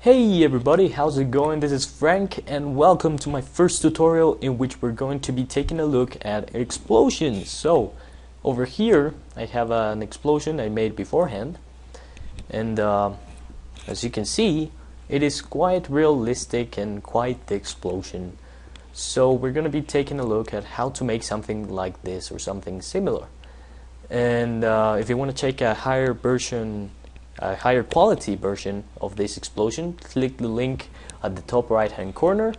Hey everybody, how's it going? This is Frank and welcome to my first tutorial in which we're going to be taking a look at explosions. So over here I have an explosion I made beforehand, and as you can see it is quite realistic and quite the explosion. So we're going to be taking a look at how to make something like this or something similar. And if you want to take a higher quality version of this explosion, click the link at the top right hand corner.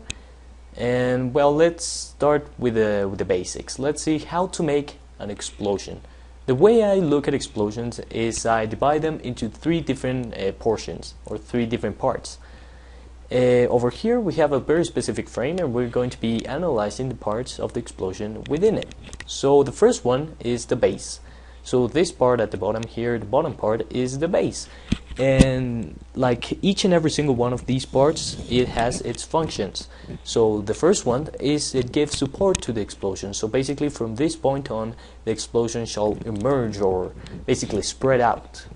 And well, let's start with the basics. Let's see how to make an explosion. The way I look at explosions is I divide them into three different portions, or three different parts. Over here we have a very specific frame, and we're going to be analyzing the parts of the explosion within it. So the first one is the base. So this part at the bottom here, the bottom part, is the base. And like each and every single one of these parts, it has its functions. So the first one is it gives support to the explosion. So basically from this point on, the explosion shall emerge or basically spread out.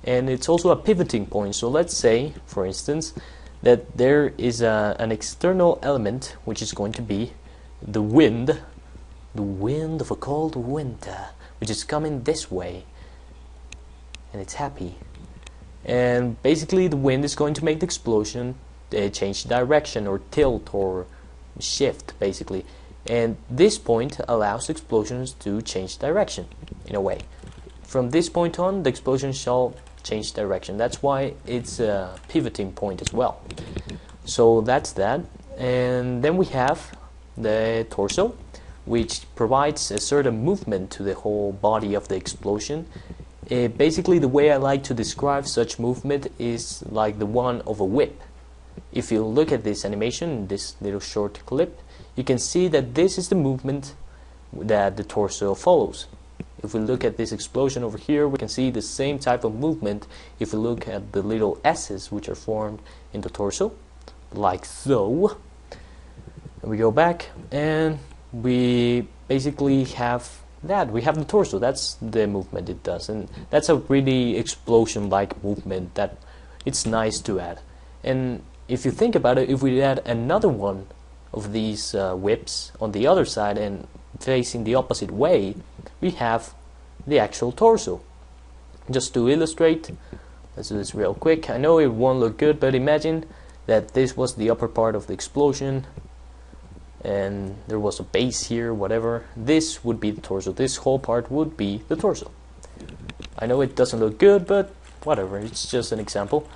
And it's also a pivoting point. So let's say, for instance, that there is an external element which is going to be the wind of a cold winter, which is coming this way, and it's happy. And basically the wind is going to make the explosion change direction or tilt or shift basically, and this point allows explosions to change direction in a way. From this point on, the explosion shall change direction. That's why it's a pivoting point as well. So that's that. And then we have the torso, which provides a certain movement to the whole body of the explosion. Basically the way I like to describe such movement is like the one of a whip. If you look at this animation, this little short clip, you can see that this is the movement that the torso follows. If we look at this explosion over here, we can see the same type of movement if we look at the little S's which are formed in the torso, like so. And we go back and we basically have that. We have the torso. That's the movement it does, and that's a really explosion-like movement that it's nice to add. And if you think about it, if we add another one of these whips on the other side and facing the opposite way, we have the actual torso. Just to illustrate, let's do this real quick. I know it won't look good, but imagine that this was the upper part of the explosion and there was a base here, whatever. This would be the torso. This whole part would be the torso. I know it doesn't look good, but whatever, it's just an example.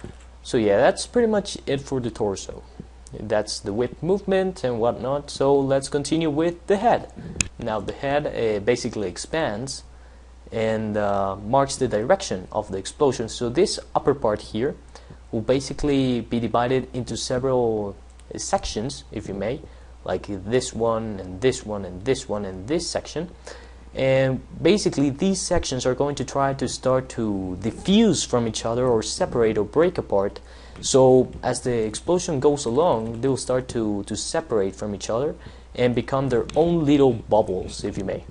So yeah, that's pretty much it for the torso. That's the whip movement and whatnot. So let's continue with the head. Now the head basically expands and marks the direction of the explosion. So this upper part here will basically be divided into several sections, if you may, like this one and this one and this one and this section. And basically these sections are going to try to start to diffuse from each other or separate or break apart. So as the explosion goes along, they will start to separate from each other and become their own little bubbles, if you may.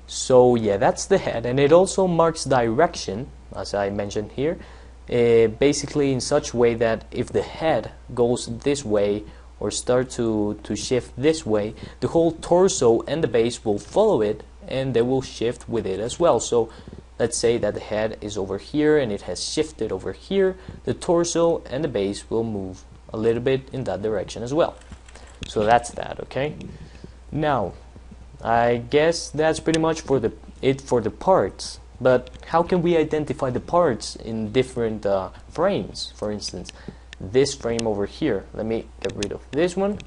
So yeah, that's the head, and it also marks direction, as I mentioned here, basically in such way that if the head goes this way or start to shift this way, the whole torso and the base will follow it and they will shift with it as well. So let's say that the head is over here and it has shifted over here, the torso and the base will move a little bit in that direction as well. So that's that, okay? Now, I guess that's pretty much for the parts. But how can we identify the parts in different frames? For instance, this frame over here. Let me get rid of this one.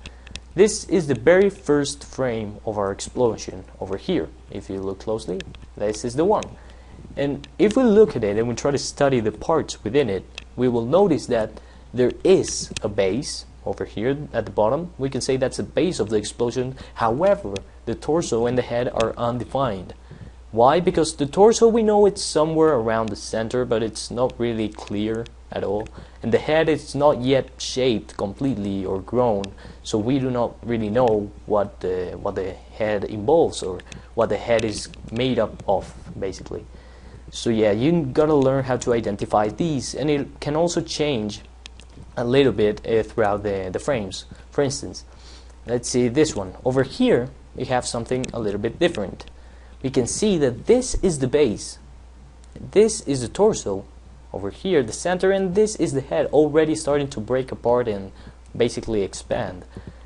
This is the very first frame of our explosion over here. If you look closely, this is the one. And if we look at it and we try to study the parts within it, we will notice that there is a base over here at the bottom. We can say that's the base of the explosion. However, the torso and the head are undefined. Why? Because the torso, we know it's somewhere around the center, but it's not really clear at all. And the head is not yet shaped completely or grown, so we do not really know what the head involves or what the head is made up of, basically. So yeah, you gotta learn how to identify these, and it can also change a little bit throughout the frames. For instance, let's see this one. Over here, we have something a little bit different. We can see that this is the base. This is the torso. Over here, the center, and this is the head, already starting to break apart and basically expand.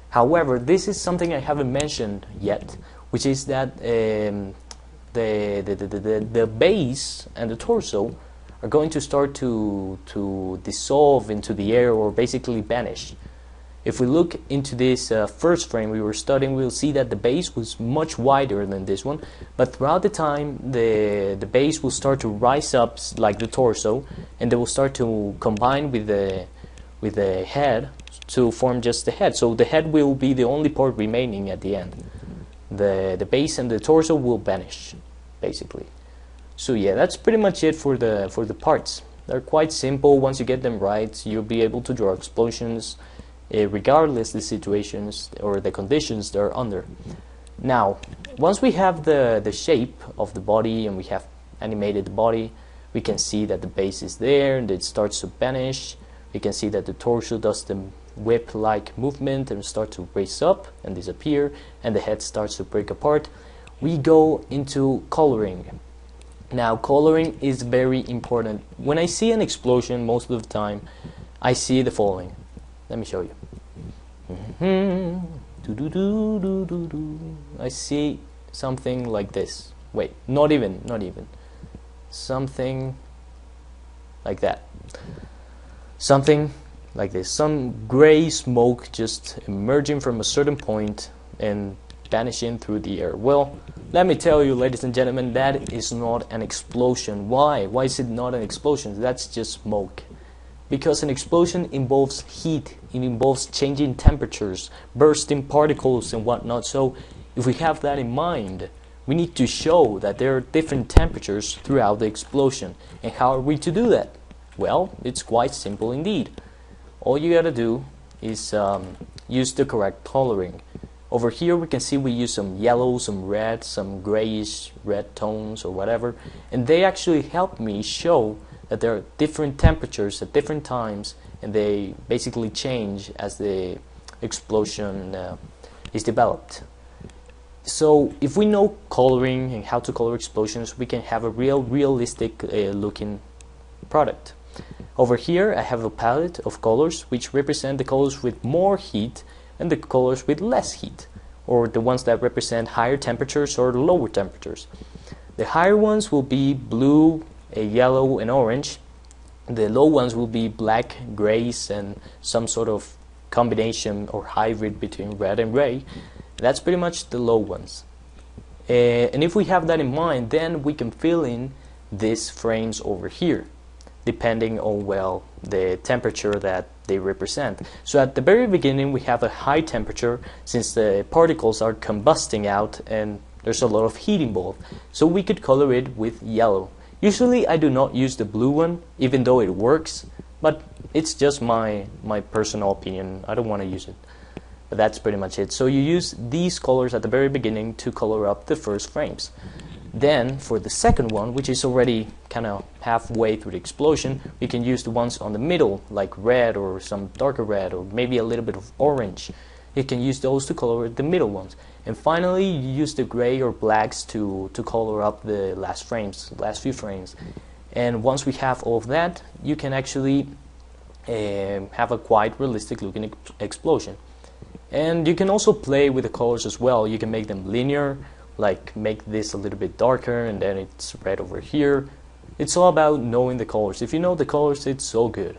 However, this is something I haven't mentioned yet, which is that the base and the torso are going to start to dissolve into the air, or basically vanish. If we look into this first frame we were studying, we'll see that the base was much wider than this one, but throughout the time the base will start to rise up like the torso, and they will start to combine with the head to form just the head. So the head will be the only part remaining at the end. The base and the torso will vanish, basically. So yeah, that's pretty much it for the parts. They're quite simple. Once you get them right, you'll be able to draw explosions regardless the situations or the conditions they're under. Now, once we have the shape of the body and we have animated the body, we can see that the base is there and it starts to vanish. We can see that the torso does the whip-like movement and start to raise up and disappear, and the head starts to break apart. We go into coloring. Now, coloring is very important. When I see an explosion, most of the time, I see the following. Let me show you. I see something like this. Wait, not even. Something like that. Something like this. Some gray smoke just emerging from a certain point and vanishing through the air. Well, let me tell you, ladies and gentlemen, that is not an explosion. Why? Why is it not an explosion? That's just smoke. Because an explosion involves heat, it involves changing temperatures, bursting particles and whatnot. So if we have that in mind, we need to show that there are different temperatures throughout the explosion. And how are we to do that? Well, it's quite simple indeed. All you gotta do is use the correct coloring. Over here we can see we use some yellow, some red, some grayish red tones or whatever, and they actually help me show that there are different temperatures at different times, and they basically change as the explosion is developed. So if we know coloring and how to color explosions, we can have a realistic looking product. Over here I have a palette of colors which represent the colors with more heat and the colors with less heat, or the ones that represent higher temperatures or lower temperatures. The higher ones will be blue, yellow and orange. The low ones will be black, grays, and some sort of combination or hybrid between red and gray. That's pretty much the low ones. And if we have that in mind, then we can fill in these frames over here, depending on, well, the temperature that they represent. So at the very beginning we have a high temperature, since the particles are combusting out and there's a lot of heat involved. So we could color it with yellow. Usually I do not use the blue one, even though it works, but it's just my personal opinion. I don't want to use it. But that's pretty much it. So you use these colors at the very beginning to color up the first frames. Then for the second one, which is already kind of halfway through the explosion, we can use the ones on the middle, like red or some darker red or maybe a little bit of orange. You can use those to color the middle ones. And finally you use the gray or blacks to color up the last few frames. And once we have all of that, you can actually have a quite realistic looking explosion. And you can also play with the colors as well. You can make them linear, like make this a little bit darker and then it's red over here. It's all about knowing the colors. If you know the colors, it's so good.